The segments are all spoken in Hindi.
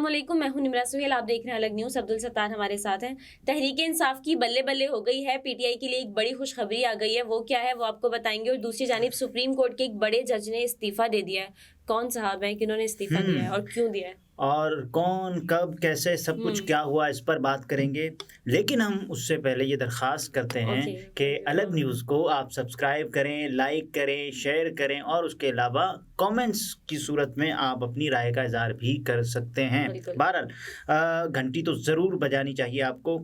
अस्सलामुअलैकुम, मैं हूं निमरा सुहेल। आप देख रहे हैं अलग न्यूज़। अब्दुल सत्तार हमारे साथ हैं। तहरीक इंसाफ की बल्ले बल्ले हो गई है। पीटीआई के लिए एक बड़ी खुशखबरी आ गई है। वो क्या है वो आपको बताएंगे। और दूसरी जानिब सुप्रीम कोर्ट के एक बड़े जज ने इस्तीफा दे दिया है। कौन साहब हैं किन्होंने इस्तीफा दिया है और क्यों दिया है? और कौन, कब, कैसे, सब कुछ हम्म। क्या हुआ, इस पर बात करेंगे। लेकिन हम उससे पहले ये दरख्वास्त करते हैं ओके। कि अलग न्यूज़ को आप सब्सक्राइब करें, लाइक करें, शेयर करें और उसके अलावा कमेंट्स की सूरत में आप अपनी राय का इज़हार भी कर सकते हैं। बिल्कुल। बहरहाल घंटी तो ज़रूर बजानी चाहिए आपको।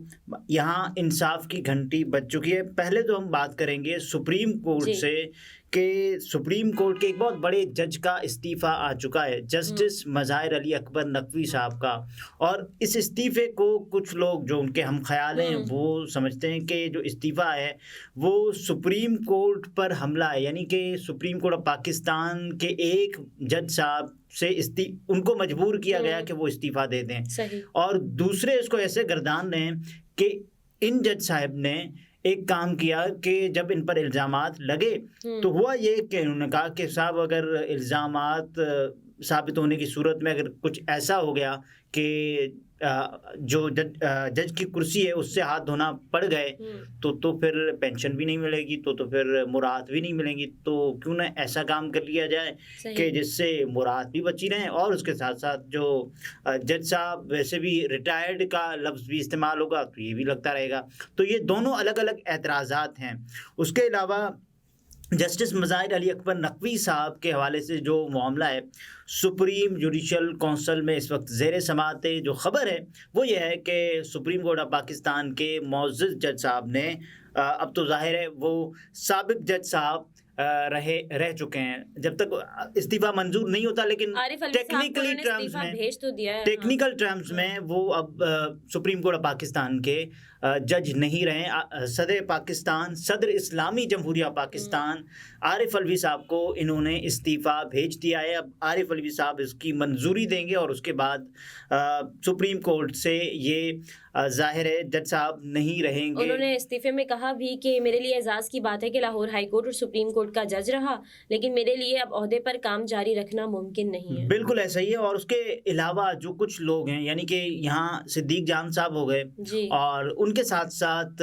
यहाँ इंसाफ की घंटी बज चुकी है। पहले तो हम बात करेंगे सुप्रीम कोर्ट जी। से कि सुप्रीम कोर्ट के एक बहुत बड़े जज का इस्तीफ़ा आ चुका है, जस्टिस मज़ाहिर अली अकबर नकवी साहब का। और इस इस्तीफ़े को कुछ लोग जो उनके हम ख़याल हैं वो समझते हैं कि जो इस्तीफ़ा है वो सुप्रीम कोर्ट पर हमला है, यानी कि सुप्रीम कोर्ट ऑफ पाकिस्तान के एक जज साहब से उनको मजबूर किया गया कि वो इस्तीफ़ा दे दें। सही। और दूसरे इसको ऐसे गर्दान रहे हैं कि इन जज साहब ने एक काम किया कि जब इन पर इल्ज़ामात लगे तो हुआ ये कि उन्होंने कहा कि साहब अगर इल्ज़ामात साबित होने की सूरत में अगर कुछ ऐसा हो गया कि जो जज की कुर्सी है उससे हाथ धोना पड़ गए तो फिर पेंशन भी नहीं मिलेगी, तो फिर मुराद भी नहीं मिलेंगी। तो क्यों ना ऐसा काम कर लिया जाए कि जिससे मुराद भी बची रहें और उसके साथ साथ जो जज साहब वैसे भी रिटायर्ड का लफ्ज़ भी इस्तेमाल होगा तो ये भी लगता रहेगा। तो ये दोनों अलग अलग एतराज़ात हैं। उसके अलावा जस्टिस मज़ाहिर अली अकबर नकवी साहब के हवाले से जो मामला है, सुप्रीम जुडिशल कौंसिल में इस वक्त ज़ेर समाअत जो ख़बर है वो ये है कि सुप्रीम कोर्ट ऑफ पाकिस्तान के मोअज़्ज़ज़ जज साहब ने अब तो ज़ाहिर है वो साबिक़ जज साहब रह चुके हैं। जब तक इस्तीफ़ा मंजूर नहीं होता, लेकिन टेक्निकली टर्म्स में भेज तो दिया है। टेक्निकल टर्म्स में वो अब सुप्रीम कोर्ट ऑफ पाकिस्तान के जज नहीं रहे। सदर पाकिस्तान, सदर इस्लामी जमहूरिया पाकिस्तान आरिफ अलवी साहब को इन्होंने इस्तीफ़ा भेज दिया है। अब आरिफ अलवी साहब इसकी मंजूरी देंगे और उसके बाद सुप्रीम कोर्ट से ये ज़ाहिर है जज साहब नहीं रहेंगे। उन्होंने इस्तीफे में कहा भी कि मेरे लिए एजाज़ की बात है कि लाहौर हाई कोर्ट और सुप्रीम कोर्ट का जज रहा, लेकिन मेरे लिए अब ओहदे पर काम जारी रखना मुमकिन नहीं है। बिल्कुल ऐसा ही है। और उसके अलावा जो कुछ लोग हैं, यानी कि यहाँ सिद्दीक जान साहब हो गए और उनके साथ साथ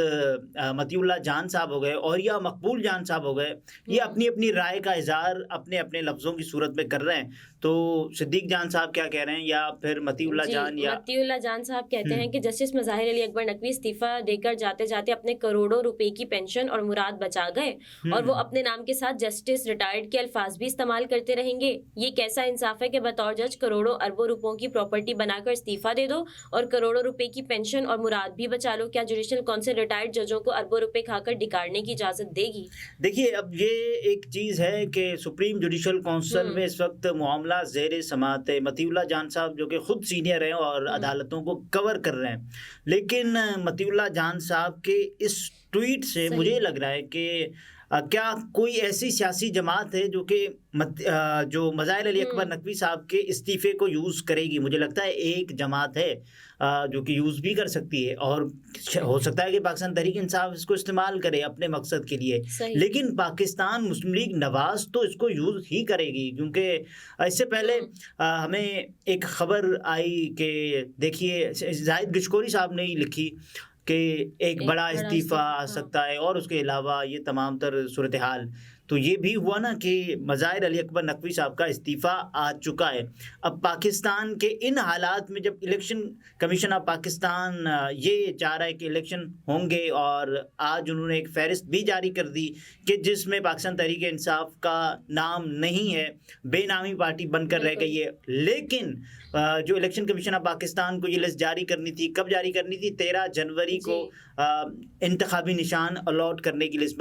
मतीउल्लाह जान साहब हो गए और या मकबूल जान साहब हो गए, ये अपनी अपनी राय का इज़हार अपने अपने लफ्ज़ों की सूरत में कर रहे हैं। तो सिद्दीक जान साहब क्या कह रहे हैं या फिर मतीउल्लाह जान साहब कहते हैं कि जस्टिस मज़ाहिर अली अकबर नकवी इस्तीफा देकर जाते जाते अपने करोड़ों रुपए की पेंशन और मुराद बचा गए और वो अपने नाम के साथ जस्टिस रिटायर्ड के अल्फाज भी इस्तेमाल करते रहेंगे। ये कैसा इंसाफ है कि बतौर जज करोड़ों अरबों रुपयों की प्रॉपर्टी बनाकर इस्तीफा दे दो और करोड़ों रुपए की पेंशन और मुराद भी बचा लो। क्या जुडिशल कौंसिल रिटायर्ड जजों को अरबों रुपए खाकर डिकाड़ने की इजाजत देगी? देखिए, अब ये एक चीज़ है कि सुप्रीम जुडिशल कौंसिल में इस वक्त मामला ज़ेर समाअत है। मतीउल्लाह जान साहब जो कि खुद सीनियर हैं और अदालतों को कवर कर रहे हैं, लेकिन मतीउल्लाह जान साहब के इस ट्वीट से मुझे लग रहा है कि क्या कोई ऐसी सियासी जमात है जो कि जो मज़ाहिर अली अकबर नकवी साहब के इस्तीफ़े को यूज़ करेगी? मुझे लगता है एक जमात है जो कि यूज़ भी कर सकती है और हो सकता है कि पाकिस्तान तहरीक इंसाफ इसको इस्तेमाल करे अपने मकसद के लिए, लेकिन पाकिस्तान मुस्लिम लीग नवाज़ तो इसको यूज़ ही करेगी। क्योंकि इससे पहले हमें एक ख़बर आई कि देखिए जाहिद गिशकोरी साहब ने ही लिखी कि एक बड़ा इस्तीफ़ा आ सकता है और उसके अलावा ये तमाम तर सूरत हाल। तो ये भी हुआ ना कि मज़ाहिर अली अकबर नकवी साहब का इस्तीफ़ा आ चुका है। अब पाकिस्तान के इन हालात में जब इलेक्शन कमीशन ऑफ पाकिस्तान ये चाह रहा है कि इलेक्शन होंगे और आज उन्होंने एक फ़हरिस्त भी जारी कर दी कि जिसमें पाकिस्तान तहरीक इंसाफ का नाम नहीं है, बेनामी पार्टी बनकर रह गई है। लेकिन जो इलेक्शन कमीशन ऑफ पाकिस्तान को ये लिस्ट जारी करनी थी, कब जारी करनी थी? 13 जनवरी को इंतखाबी निशान अलॉट करने की लिस्ट।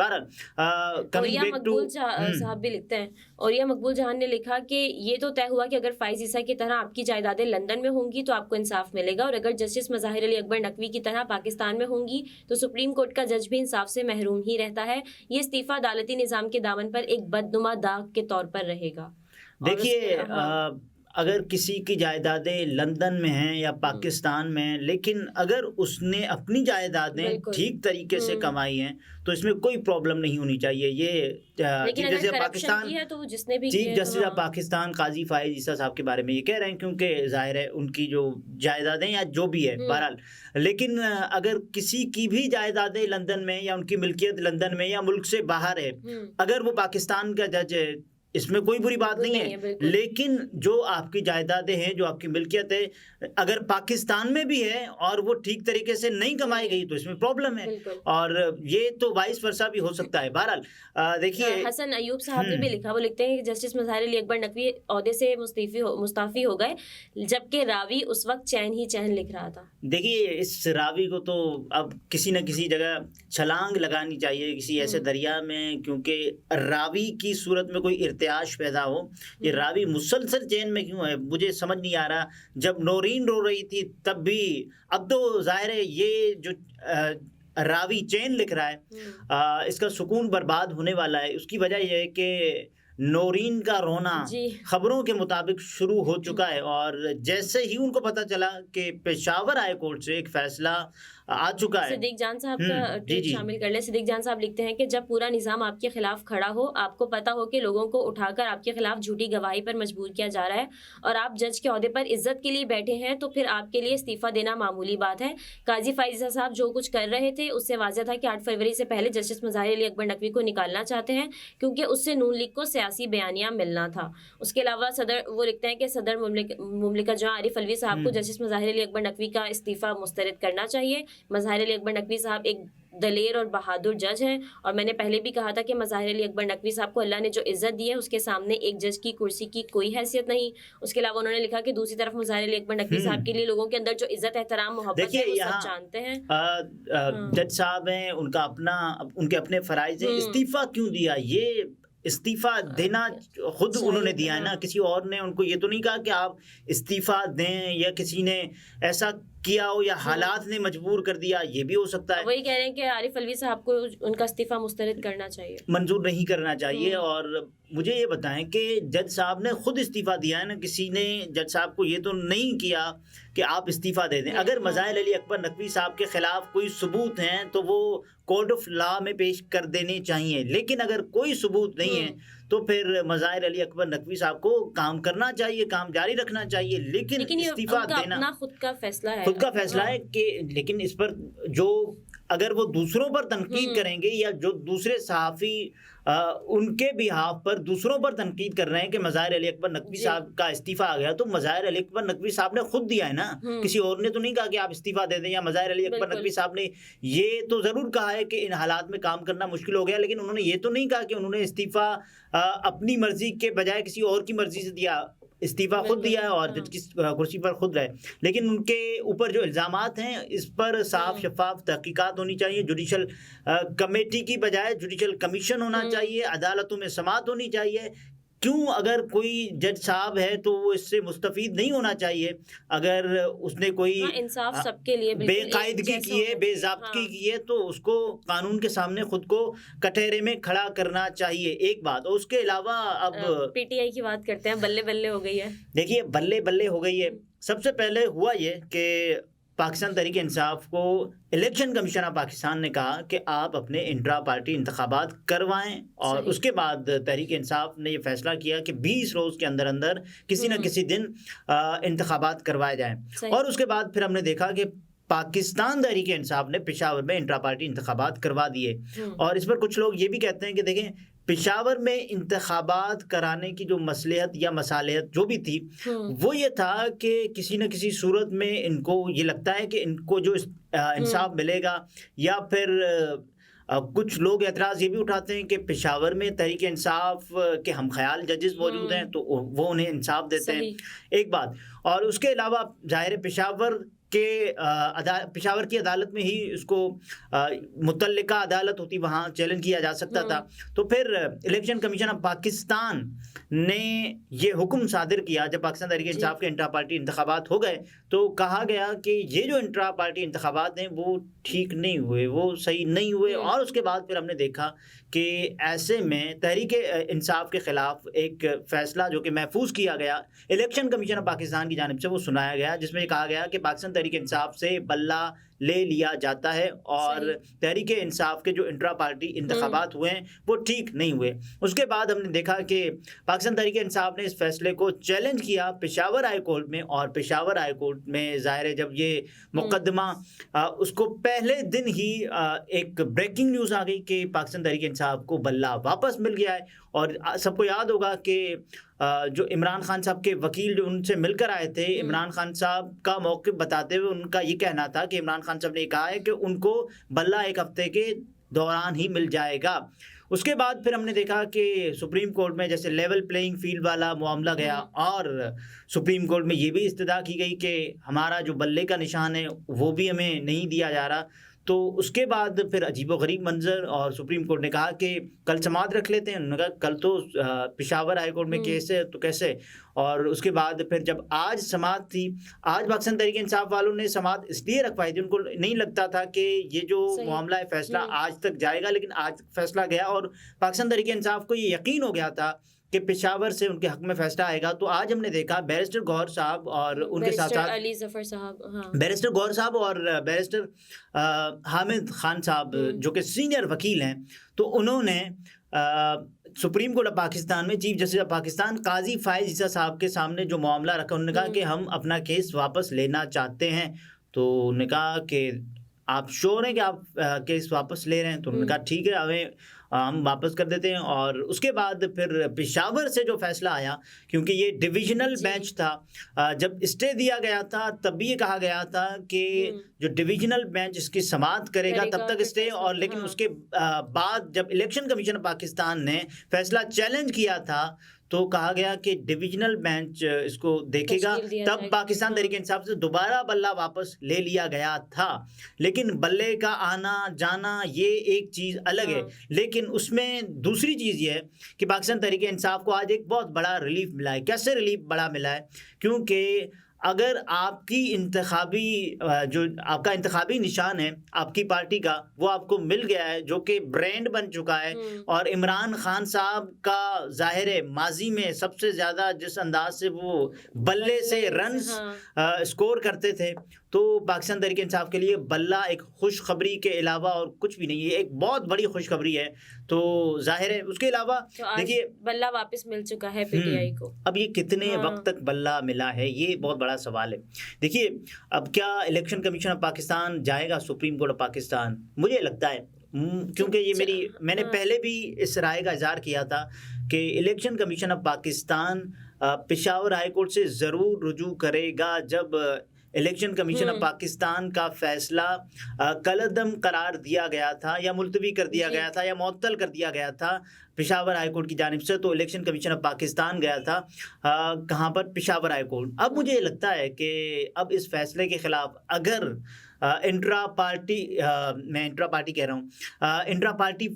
साहब भी लिखते हैं और यह मकबूल जहान ने लिखा कि ये तो तय हुआ कि अगर फाइज ईसा की तरह आपकी जायदादें लंदन में होंगी तो आपको इंसाफ मिलेगा और अगर जस्टिस मज़ाहिर अली अकबर नकवी की तरह पाकिस्तान में होंगी तो सुप्रीम कोर्ट का जज भी इंसाफ से महरूम ही रहता है। ये इस्तीफा अदालती निज़ाम के दामन पर एक बदनुमा दाग के तौर पर रहेगा। देखिए, अगर किसी की जायदादें लंदन में हैं या पाकिस्तान में हैं, लेकिन अगर उसने अपनी जायदादें बिल्कुल। ठीक तरीके से कमाई हैं तो इसमें कोई प्रॉब्लम नहीं होनी चाहिए। ये लेकिन चीफ अगर जस्टिस ऑफ करप्शन पाकिस्तान की है तो वो जिसने भी की चीफ है तो जस्टिस ऑफ हाँ। पाकिस्तान काजी फाइज ईसा साहब के बारे में ये कह रहे हैं, क्योंकि जाहिर है उनकी जो जायदादें या जो भी है बहरहाल, लेकिन अगर किसी की भी जायदादें लंदन में या उनकी मिल्कियत लंदन में या मुल्क से बाहर है, अगर वो पाकिस्तान का जज है, इसमें कोई बुरी बात नहीं है। बिल्कुल। लेकिन जो आपकी जायदादें हैं, जो आपकी मिल्कियत है, अगर पाकिस्तान में भी है और वो ठीक तरीके से नहीं कमाई गई तो इसमें प्रॉब्लम है, बिल्कुल। और ये तो वाइस वर्सा भी हो सकता है। बहरहाल देखिए, हसन अयूब साहब ने भी लिखा, वो लिखते हैं कि जस्टिस मज़ाहिर अली अकबर नकवी ओहदे से मुस्ताफ़ी हो गए, जबकि रावी उस वक्त चैन ही चैन लिख रहा था। देखिए इस रावी को तो अब किसी न किसी जगह छलांग लगानी चाहिए किसी ऐसे दरिया में, क्योंकि रावी की सूरत में कोई इर्तियाश पैदा हो। ये रावी मुसलसल चैन में क्यों है, मुझे समझ नहीं आ रहा। जब नौरीन रो रही थी तब भी, अब तो जाहिर है ये जो रावी चैन लिख रहा है, इसका सुकून बर्बाद होने वाला है। उसकी वजह यह है कि नौरीन का रोना खबरों के मुताबिक शुरू हो चुका है, और जैसे ही उनको पता चला कि पेशावर हाई कोर्ट से एक फैसला आ चुका है। सिद्दीक जान साहब का ट्वीट शामिल कर ले। सिद्दीक जान साहब लिखते हैं कि जब पूरा निज़ाम आपके खिलाफ खड़ा हो, आपको पता हो कि लोगों को उठाकर आपके खिलाफ झूठी गवाही पर मजबूर किया जा रहा है और आप जज के ओहदे पर इज्जत के लिए बैठे हैं, तो फिर आपके लिए इस्तीफा देना मामूली बात है। काजी फाइजा साहब जो कुछ कर रहे थे उससे वाज़ेह था कि 8 फरवरी से पहले जस्टिस मज़ाहिर अली अकबर नकवी को निकालना चाहते हैं, क्योंकि उससे नून लीग को सियासी बयानिया मिलना था। उसके अलावा वो लिखते हैं कि सदर मुमलिका जहां आरिफ अलवी साहब को जस्टिस मज़ाहिर अली अकबर नकवी का इस्तीफा मुस्तरद करना चाहिए। मज़ाहिर अली अकबर नकवी साहब एक दलेर और बहादुर जज हैं, और मैंने पहले भी कहा था कि मज़ाहिर अली अकबर नकवी साहब को अल्लाह ने जो इज्जत दी है उसके सामने एक जज की कुर्सी की कोई हैसियत नहीं। उसके अलावा उन्होंने लिखा कि दूसरी तरफ मज़ाहिर अली अकबर नकवी साहब के लिए लोगों के अंदर जो इज्जत एहतराम मोहब्बत है वो सब जानते हैं। जज साहब हैं, उनके अपने फराइज हैं, इस्तीफा क्यों दिया? ये इस्तीफा देना खुद उन्होंने दिया है ना, किसी और ने उनको ये तो नहीं कहा कि आप इस्तीफा दें, या किसी ने ऐसा किया हो या हालात ने मजबूर कर दिया, ये भी हो सकता है। वही कह रहे हैं कि आरिफ अलवी साहब को उनका इस्तीफा मुस्तरद करना चाहिए, मंजूर नहीं करना चाहिए। और मुझे ये बताएं कि जज साहब ने खुद इस्तीफा दिया है ना, किसी ने जज साहब को ये तो नहीं किया कि आप इस्तीफा दे दें। अगर मज़ाहिर अली अकबर नकवी साहब के खिलाफ कोई सबूत हैं तो वो कोर्ट ऑफ लॉ में पेश कर देने चाहिए, लेकिन अगर कोई सबूत नहीं है तो फिर मज़ाहिर अली अकबर नकवी साहब को काम करना चाहिए, काम जारी रखना चाहिए। लेकिन इस्तीफा देना अपना खुद का फैसला है, खुद का फैसला है कि, लेकिन इस पर जो अगर वो दूसरों पर तनकीद करेंगे, या जो दूसरे सहाफ़ी उनके बिहाफ पर दूसरों पर तनकीद कर रहे हैं कि मज़ाहिर अली अकबर नकवी साहब का इस्तीफा आ गया, तो मज़ाहिर अली अकबर नकवी साहब ने खुद दिया है ना, किसी और ने तो नहीं कहा कि आप इस्तीफा दे दें। या मज़ाहिर अली अकबर नकवी साहब ने ये तो ज़रूर कहा है कि इन हालात में काम करना मुश्किल हो गया, लेकिन उन्होंने ये तो नहीं कहा कि उन्होंने इस्तीफा अपनी मर्जी के बजाय किसी और की मर्जी से दिया। इस्तीफा खुद दिया है और जज की कुर्सी पर खुद रहे, लेकिन उनके ऊपर जो इल्ज़ामात हैं इस पर साफ शफाफ तहकीकात होनी चाहिए। जुडिशल कमेटी की बजाय जुडिशल कमीशन होना चाहिए, अदालतों में समाअत होनी चाहिए। क्यों, अगर कोई जज साहब है तो वो इससे मुस्तफीद नहीं होना चाहिए। अगर उसने कोई इंसाफ सबके लिए बेकायदगी की है, बेज़ाब्तगी की है, तो उसको कानून के सामने खुद को कटहरे में खड़ा करना चाहिए, एक बात। और उसके अलावा अब पीटीआई की बात करते हैं, बल्ले बल्ले हो गई है। देखिए बल्ले बल्ले हो गई है। सबसे पहले हुआ ये कि पाकिस्तान तहरीक इंसाफ को इलेक्शन कमीशन ऑफ पाकिस्तान ने कहा कि आप अपने इंट्रा पार्टी इंतखाबात करवाएं, और उसके बाद तहरीक इंसाफ ने ये फैसला किया कि 20 रोज़ के अंदर अंदर किसी न किसी दिन इंतखाबात करवाए जाएं। और उसके बाद फिर हमने देखा कि पाकिस्तान तहरीक इंसाफ ने पेशावर में इंट्रा पार्टी इंतखाबात करवा दिए। और इस पर कुछ लोग ये भी कहते हैं कि देखें, पेशावर में इंतखाबात कराने की जो मसलहत या मसालहत जो भी थी, वो ये था कि किसी न किसी सूरत में इनको ये लगता है कि इनको जो इंसाफ मिलेगा, या फिर कुछ लोग एतराज़ ये भी उठाते हैं कि पेशावर में तहरीक इंसाफ के हम ख्याल जजेस मौजूद हैं तो वो उन्हें इंसाफ देते हैं, एक बात। और उसके अलावा ज़ाहिर पेशावर के पेशावर की अदालत में ही उसको मुतल्लिका अदालत होती वहाँ चैलेंज किया जा सकता था। तो फिर इलेक्शन कमीशन ऑफ पाकिस्तान ने ये हुक्म सादिर किया जब पाकिस्तान तहरीक इंसाफ के इंट्रा पार्टी इंतखाबात हो गए, तो कहा गया कि ये जो इंट्रा पार्टी इंतखाबात हैं वो ठीक नहीं हुए, वो सही नहीं हुए। और उसके बाद फिर हमने देखा कि ऐसे में तहरीक इंसाफ के ख़िलाफ़ एक फ़ैसला जो कि महफूज किया गया इलेक्शन कमीशन ऑफ पाकिस्तान की जानिब से, वो सुनाया गया, जिसमें कहा गया कि पाकिस्तान तहरीक इंसाफ से बल्ला ले लिया जाता है और तहरीक इंसाफ के जो इंट्रा पार्टी इंतखाबात हुए हैं वो ठीक नहीं हुए। उसके बाद हमने देखा कि पाकिस्तान तहरीक इंसाफ ने इस फैसले को चैलेंज किया पेशावर हाई कोर्ट में, और पेशावर हाई कोर्ट में ज़ाहिर है जब ये मुकदमा उसको पहले दिन ही एक ब्रेकिंग न्यूज़ आ गई कि पाकिस्तान तहरीक इंसाफ को बल्ला वापस मिल गया है। और सबको याद होगा कि जो इमरान खान साहब के वकील जो उनसे मिलकर आए थे, इमरान खान साहब का मौक़िफ़ बताते हुए उनका ये कहना था कि इमरान खान साहब ने कहा है कि उनको बल्ला एक हफ्ते के दौरान ही मिल जाएगा। उसके बाद फिर हमने देखा कि सुप्रीम कोर्ट में जैसे लेवल प्लेइंग फील्ड वाला मामला गया और सुप्रीम कोर्ट में ये भी इस्तदा की गई कि हमारा जो बल्ले का निशान है वो भी हमें नहीं दिया जा रहा। तो उसके बाद फिर अजीबोगरीब मंजर, और सुप्रीम कोर्ट ने कहा कि कल समाअत रख लेते हैं। उन्होंने कहा कल तो पेशावर हाई कोर्ट में केस है तो कैसे। और उसके बाद फिर जब आज समाअत थी, आज पाकिस्तान तहरीक इंसाफ वालों ने समाअत इसलिए रखवाई थी, उनको नहीं लगता था कि ये जो मामला है फैसला आज तक जाएगा, लेकिन आज फैसला गया और पाकिस्तान तहरीक इंसाफ को ये यकीन हो गया था कि पेशावर से उनके हक में फैसला आएगा। तो आज हमने देखा बैरिस्टर गौहर साहब और उनके साथ साथ अली जफर साहब, बैरिस्टर गौहर साहब और बैरिस्टर हामिद खान साहब जो कि सीनियर वकील हैं, तो उन्होंने सुप्रीम कोर्ट ऑफ पाकिस्तान में चीफ जस्टिस ऑफ पाकिस्तान काजी फायज ईसा साहब के सामने जो मामला रखा, उन्होंने कहा कि हम अपना केस वापस लेना चाहते हैं। तो उन्होंने कहा कि आप श्योर हैं कि आप केस वापस ले रहे हैं? तो उन्होंने कहा ठीक है, हमें हम वापस कर देते हैं। और उसके बाद फिर पेशावर से जो फैसला आया, क्योंकि ये डिविजनल बेंच था, जब स्टे दिया गया था तब भी ये कहा गया था कि जो डिविजनल बेंच इसकी समाअत करेगा तब तक स्टे। और लेकिन उसके बाद जब इलेक्शन कमीशन पाकिस्तान ने फैसला चैलेंज किया था तो कहा गया कि डिविजनल बेंच इसको देखेगा, तब पाकिस्तान तहरीक इंसाफ से दोबारा बल्ला वापस ले लिया गया था। लेकिन बल्ले का आना जाना ये एक चीज़ अलग है, लेकिन उसमें दूसरी चीज़ ये है कि पाकिस्तान तहरीक इंसाफ को आज एक बहुत बड़ा रिलीफ मिला है। कैसे रिलीफ बड़ा मिला है? क्योंकि अगर आपकी इंतखाबी जो आपका इंतखाबी निशान है आपकी पार्टी का, वो आपको मिल गया है, जो कि ब्रांड बन चुका है, और इमरान खान साहब का ज़ाहिर है माजी में सबसे ज़्यादा जिस अंदाज से वो बल्ले से रन्स स्कोर करते थे, तो पाकिस्तान तहरीक इंसाफ के लिए बल्ला एक खुशखबरी के अलावा और कुछ भी नहीं है, एक बहुत बड़ी खुशखबरी है। तो जाहिर है उसके अलावा तो देखिए बल्ला वापस मिल चुका है पीटीआई को। अब ये कितने वक्त तक बल्ला मिला है, ये बहुत बड़ा सवाल है। देखिए अब क्या इलेक्शन कमीशन ऑफ पाकिस्तान जाएगा सुप्रीम कोर्ट ऑफ पाकिस्तान? मुझे लगता है, क्योंकि ये मैंने पहले भी इस राय का इज़हार किया था कि election commission of Pakistan Peshawar high court से ज़रूर रुजू करेगा जब इलेक्शन कमीशन ऑफ पाकिस्तान का फैसला कलअदम करार दिया गया था या मुलतवी कर दिया गया था या मुअत्तल कर दिया गया था पेशावर हाई कोर्ट की जानिब से। तो इलेक्शन कमीशन ऑफ पाकिस्तान गया था कहाँ पर? Peshawar high court. अब मुझे लगता है कि अब इस फैसले के ख़िलाफ़ अगर इंट्रा पार्टी कह रहा हूँ, इंट्रा पार्टी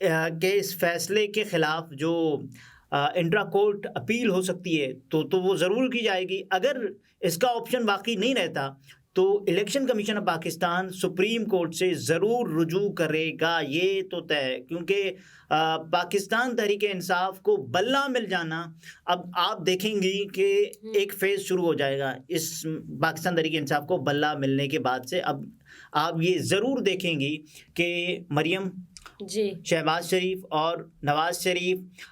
के इस फैसले के ख़िलाफ़ जो इंट्रा कोर्ट अपील हो सकती है तो वो ज़रूर की जाएगी। अगर इसका ऑप्शन बाकी नहीं रहता तो election commission of Pakistan supreme court से ज़रूर रुजू करेगा, ये तो तय है। क्योंकि पाकिस्तान तहरीक इंसाफ को बल्ला मिल जाना, अब आप देखेंगी कि एक फेज़ शुरू हो जाएगा इस पाकिस्तान तहरीक इंसाफ को बल्ला मिलने के बाद से। अब आप ये ज़रूर देखेंगी कि मरियम जी, शहबाज शरीफ और नवाज शरीफ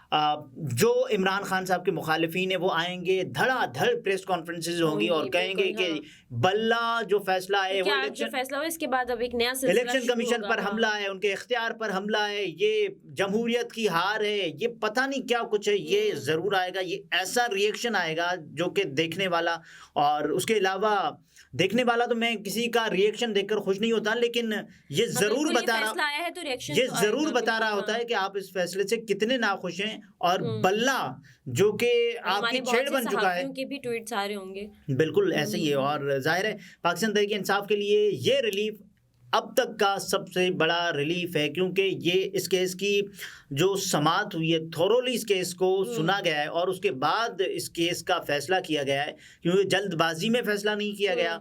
जो इमरान खान साहब के मुखालिफिन है वो आएंगे, धड़ाधड़ प्रेस कॉन्फ्रेंसेज होंगी और कहेंगे कि बल्ला जो फैसला है वो जो फैसला हो, इसके बाद अब एक नया इलेक्शन कमीशन पर हमला है, उनके इख्तियार पर हमला है, ये जमहूरियत की हार है, ये पता नहीं क्या कुछ है, ये ज़रूर आएगा। ये ऐसा रिएक्शन आएगा जो कि देखने वाला, और उसके अलावा देखने वाला तो मैं किसी का रिएक्शन देखकर खुश नहीं होता, लेकिन ये ज़रूर बता रहा आया है तो रिएक्शन ये ज़रूर बता रहा होता है कि आप इस फैसले से कितने नाखुश हैं। और बल्ला जो कि आपकी छेड़ बन चुका है, उनके भी ट्वीट्स आ रहे होंगे, बिल्कुल ऐसे ही है। और ज़ाहिर है पाकिस्तान तहरीक इंसाफ के लिए ये रिलीफ अब तक का सबसे बड़ा रिलीफ है, क्योंकि ये इस केस की जो समाअत हुई है, थोरोली इस केस को सुना गया है और उसके बाद इस केस का फैसला किया गया है, क्योंकि जल्दबाजी में फैसला नहीं किया गया।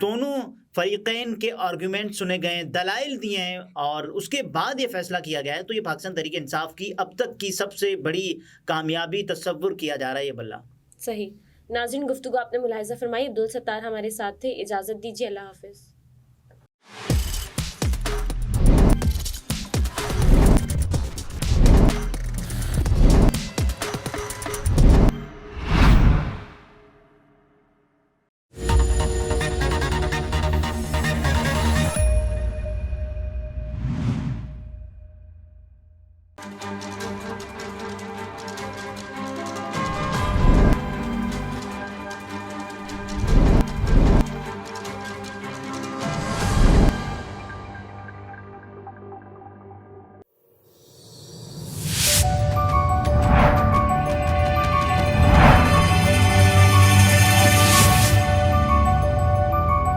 दोनों फरीकैन के आर्गूमेंट सुने गए, दलाइल दिए हैं और उसके बाद ये फैसला किया गया है। तो ये पाकिस्तान तहरीक इंसाफ की अब तक की सबसे बड़ी कामयाबी तस्वुर किया जा रहा है ये बल्ला। सही। नाज़रीन, गुफ्तगू आपने मुलाहिज़ा फरमाई। अब्दुल सत्तार हमारे साथ थे। इजाज़त दीजिए, अल्लाह हाफ़िज़।